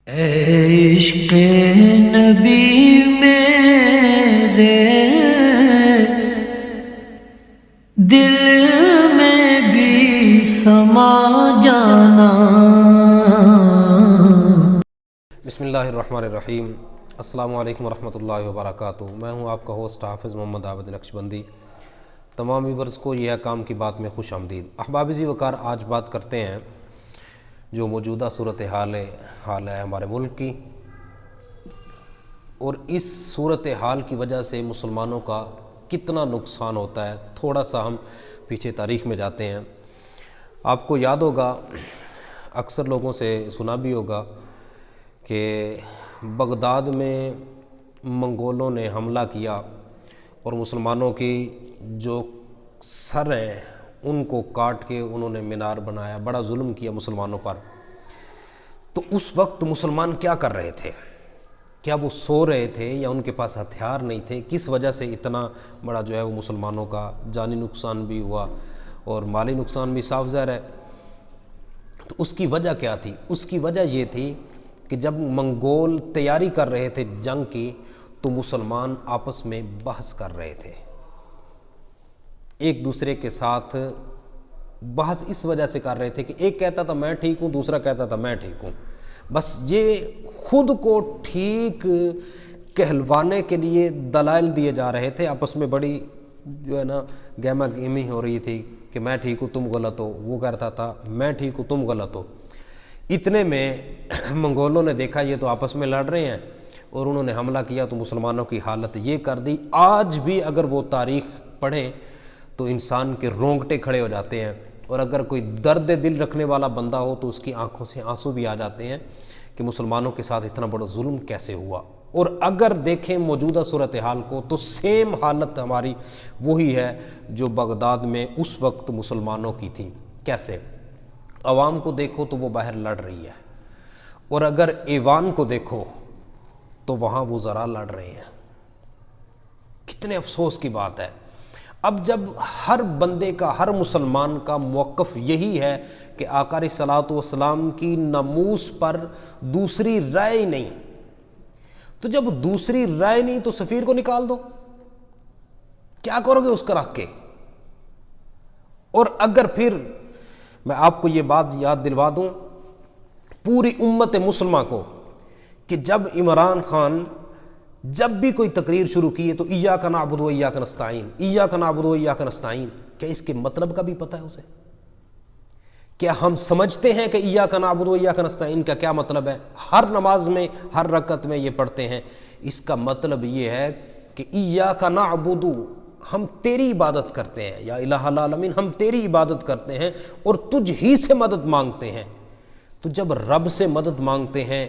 عشق نبی میرے دل میں بھی سما جانا۔ بسم اللہ الرحمن الرحیم۔ السلام علیکم ورحمۃ اللہ وبرکاتہ۔ میں ہوں آپ کا ہوسٹ حافظ محمد عابد نقشبندی۔ تمام ویورز کو یہ کام کی بات میں خوش آمدید۔ احباب ذی وقار، آج بات کرتے ہیں جو موجودہ صورتحال ہے ہمارے ملک کی، اور اس صورتحال کی وجہ سے مسلمانوں کا کتنا نقصان ہوتا ہے۔ تھوڑا سا ہم پیچھے تاریخ میں جاتے ہیں۔ آپ کو یاد ہوگا، اکثر لوگوں سے سنا بھی ہوگا کہ بغداد میں منگولوں نے حملہ کیا اور مسلمانوں کی جو سر ہیں ان کو کاٹ کے انہوں نے مینار بنایا، بڑا ظلم کیا مسلمانوں پر۔ تو اس وقت مسلمان کیا کر رہے تھے؟ کیا وہ سو رہے تھے یا ان کے پاس ہتھیار نہیں تھے؟ کس وجہ سے اتنا بڑا جو ہے وہ مسلمانوں کا جانی نقصان بھی ہوا اور مالی نقصان بھی صاف ظاہر ہے؟ تو اس کی وجہ کیا تھی؟ اس کی وجہ یہ تھی کہ جب منگول تیاری کر رہے تھے جنگ کی تو مسلمان آپس میں بحث کر رہے تھے، ایک دوسرے کے ساتھ بحث اس وجہ سے کر رہے تھے کہ ایک کہتا تھا میں ٹھیک ہوں، دوسرا کہتا تھا میں ٹھیک ہوں۔ بس یہ خود کو ٹھیک کہلوانے کے لیے دلائل دیے جا رہے تھے، آپس میں بڑی جو ہے نا گہما گہمی ہو رہی تھی کہ میں ٹھیک ہوں تم غلط ہو، وہ کہتا تھا میں ٹھیک ہوں تم غلط ہو۔ اتنے میں منگولوں نے دیکھا یہ تو آپس میں لڑ رہے ہیں اور انہوں نے حملہ کیا تو مسلمانوں کی حالت یہ کر دی۔ آج بھی اگر وہ تاریخ پڑھیں تو انسان کے رونگٹے کھڑے ہو جاتے ہیں، اور اگر کوئی درد دل رکھنے والا بندہ ہو تو اس کی آنکھوں سے آنسو بھی آ جاتے ہیں کہ مسلمانوں کے ساتھ اتنا بڑا ظلم کیسے ہوا۔ اور اگر دیکھیں موجودہ صورتحال کو تو سیم حالت ہماری وہی ہے جو بغداد میں اس وقت مسلمانوں کی تھی۔ کیسے؟ عوام کو دیکھو تو وہ باہر لڑ رہی ہے، اور اگر ایوان کو دیکھو تو وہاں وہ ذرا لڑ رہے ہیں۔ کتنے افسوس کی بات ہے۔ اب جب ہر بندے کا، ہر مسلمان کا موقف یہی ہے کہ آقا علیہ الصلوۃ والسلام کی ناموس پر دوسری رائے نہیں، تو جب دوسری رائے نہیں تو سفیر کو نکال دو، کیا کرو گے اس کا رکھ کے؟ اور اگر پھر میں آپ کو یہ بات یاد دلوا دوں پوری امت مسلمہ کو کہ جب عمران خان جب بھی کوئی تقریر شروع کی ہے تو ایاک نعبد و ایاک نستعین، ایاک نعبد و ایاک نستعین، کیا اس کے مطلب کا بھی پتہ ہے اسے؟ کیا ہم سمجھتے ہیں کہ ایاک نعبد و ایاک نستعین کا کیا مطلب ہے؟ ہر نماز میں، ہر رکعت میں یہ پڑھتے ہیں۔ اس کا مطلب یہ ہے کہ ایاک نعبد، ہم تیری عبادت کرتے ہیں، یا الہ العالمین ہم تیری عبادت کرتے ہیں اور تجھ ہی سے مدد مانگتے ہیں۔ تو جب رب سے مدد مانگتے ہیں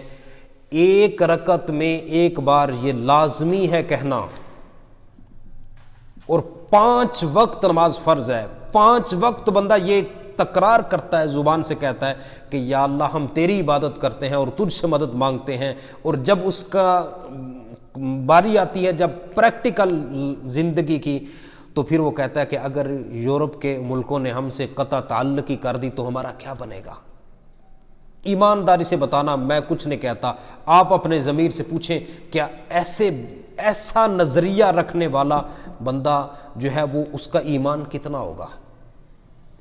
ایک رکعت میں ایک بار یہ لازمی ہے کہنا، اور 5 وقت نماز فرض ہے، 5 وقت بندہ یہ تکرار کرتا ہے، زبان سے کہتا ہے کہ یا اللہ ہم تیری عبادت کرتے ہیں اور تجھ سے مدد مانگتے ہیں، اور جب اس کا باری آتی ہے جب پریکٹیکل زندگی کی تو پھر وہ کہتا ہے کہ اگر یورپ کے ملکوں نے ہم سے قطع تعلقی کر دی تو ہمارا کیا بنے گا؟ ایمانداری سے بتانا، میں کچھ نہیں کہتا، آپ اپنے ضمیر سے پوچھیں کیا ایسا نظریہ رکھنے والا بندہ جو ہے وہ اس کا ایمان کتنا ہوگا،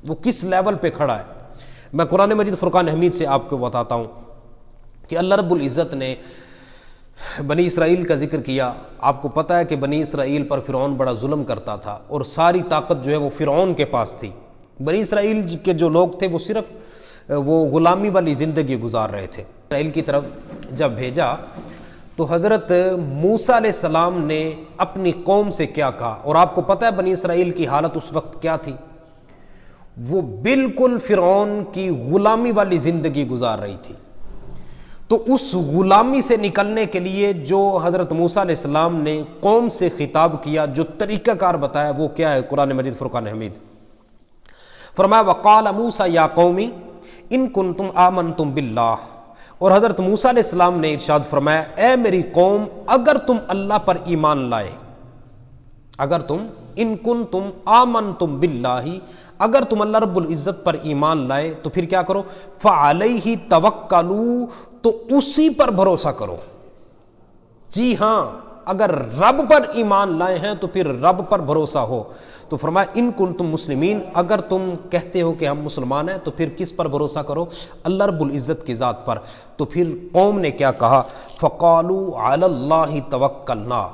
وہ کس لیول پہ کھڑا ہے؟ میں قرآن مجید فرقان حمید سے آپ کو بتاتا ہوں کہ اللہ رب العزت نے بنی اسرائیل کا ذکر کیا۔ آپ کو پتہ ہے کہ بنی اسرائیل پر فرعون بڑا ظلم کرتا تھا اور ساری طاقت جو ہے وہ فرعون کے پاس تھی۔ بنی اسرائیل کے جو لوگ تھے وہ صرف وہ غلامی والی زندگی گزار رہے تھے۔ اسرائیل کی طرف جب بھیجا تو حضرت موسیٰ علیہ السلام نے اپنی قوم سے کیا کہا، اور آپ کو پتہ ہے بنی اسرائیل کی حالت اس وقت کیا تھی؟ وہ بالکل فرعون کی غلامی والی زندگی گزار رہی تھی۔ تو اس غلامی سے نکلنے کے لیے جو حضرت موسیٰ علیہ السلام نے قوم سے خطاب کیا، جو طریقہ کار بتایا، وہ کیا ہے؟ قرآن مجید فرقان حمید فرمایا وقال موسیٰ یا قومی ان کنتم آمنتم باللہ، اور حضرت موسیٰ علیہ السلام نے ارشاد فرمایا اے میری قوم اگر تم اللہ پر ایمان لائے، اگر تم ان کنتم آمنتم باللہ، اگر تم اللہ رب العزت پر ایمان لائے تو پھر کیا کرو؟ فعلیہ توکلوا، تو اسی پر بھروسہ کرو۔ جی ہاں، اگر رب پر ایمان لائے ہیں تو پھر رب پر بھروسہ ہو۔ تو فرمایا ان کنتم مسلمین، اگر تم کہتے ہو کہ ہم مسلمان ہیں تو پھر کس پر بھروسہ کرو؟ اللہ رب العزت کی ذات پر۔ تو پھر قوم نے کیا کہا؟ فقالوا علی اللہ توکلنا۔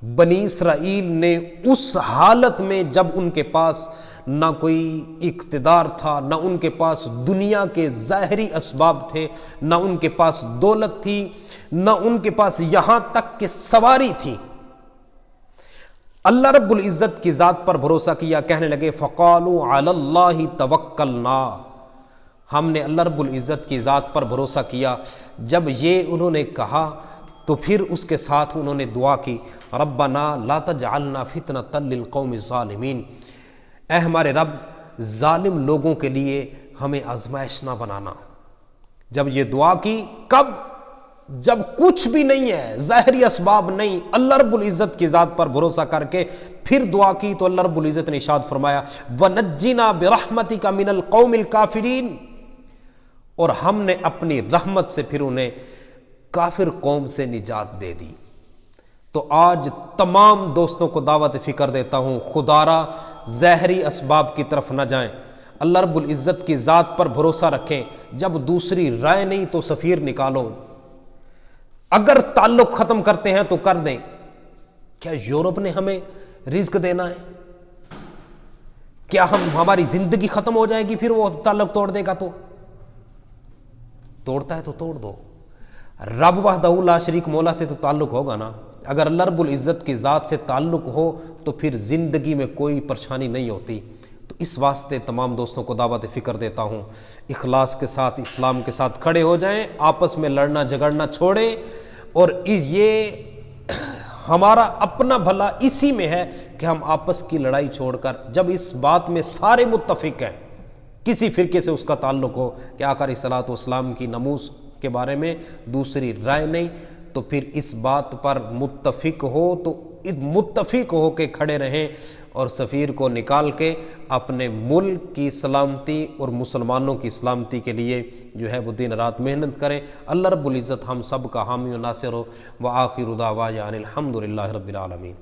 بنی اسرائیل نے اس حالت میں جب ان کے پاس نہ کوئی اقتدار تھا، نہ ان کے پاس دنیا کے ظاہری اسباب تھے، نہ ان کے پاس دولت تھی، نہ ان کے پاس یہاں تک کہ سواری تھی، اللہ رب العزت کی ذات پر بھروسہ کیا۔ کہنے لگے فقالوا علی اللہ توکلنا، ہم نے اللہ رب العزت کی ذات پر بھروسہ کیا۔ جب یہ انہوں نے کہا تو پھر اس کے ساتھ انہوں نے دعا کی، ربنا لا تجعلنا فتنۃ للقوم الظالمین، اے ہمارے رب ظالم لوگوں کے لیے ہمیں آزمائش نہ بنانا۔ جب یہ دعا کی، کب؟ جب کچھ بھی نہیں ہے، ظاہری اسباب نہیں، اللہ رب العزت کی ذات پر بھروسہ کر کے پھر دعا کی تو اللہ رب العزت نے ارشاد فرمایا وَنَجِّنَا بِرَحْمَتِكَ مِنَ الْقَوْمِ الْكَافِرِينَ، اور ہم نے اپنی رحمت سے پھر انہیں کافر قوم سے نجات دے دی۔ تو آج تمام دوستوں کو دعوت فکر دیتا ہوں، خدارا ظاہری اسباب کی طرف نہ جائیں، اللہ رب العزت کی ذات پر بھروسہ رکھیں۔ جب دوسری رائے نہیں تو سفیر نکالو، اگر تعلق ختم کرتے ہیں تو کر دیں۔ کیا یورپ نے ہمیں رزق دینا ہے؟ کیا ہماری زندگی ختم ہو جائے گی پھر وہ تعلق توڑ دے گا؟ تو توڑتا ہے تو توڑ دو، رب وحدہ لا شریک مولا سے تو تعلق ہوگا نا۔ اگر اللہ رب العزت کی ذات سے تعلق ہو تو پھر زندگی میں کوئی پریشانی نہیں ہوتی۔ تو اس واسطے تمام دوستوں کو دعوت فکر دیتا ہوں، اخلاص کے ساتھ اسلام کے ساتھ کھڑے ہو جائیں، آپس میں لڑنا جھگڑنا چھوڑیں، اور یہ ہمارا اپنا بھلا اسی میں ہے کہ ہم آپس کی لڑائی چھوڑ کر، جب اس بات میں سارے متفق ہیں، کسی فرقے سے اس کا تعلق ہو کہ آقا علیہ الصلوۃ والسلام کی ناموس کے بارے میں دوسری رائے نہیں، تو پھر اس بات پر متفق ہو تو متفق ہو کے کھڑے رہیں، اور سفیر کو نکال کے اپنے ملک کی سلامتی اور مسلمانوں کی سلامتی کے لیے جو ہے وہ دن رات محنت کریں۔ اللہ رب العزت ہم سب کا حامی و ناصر ہو۔ وآخر دعوانا الحمد للہ رب العالمین۔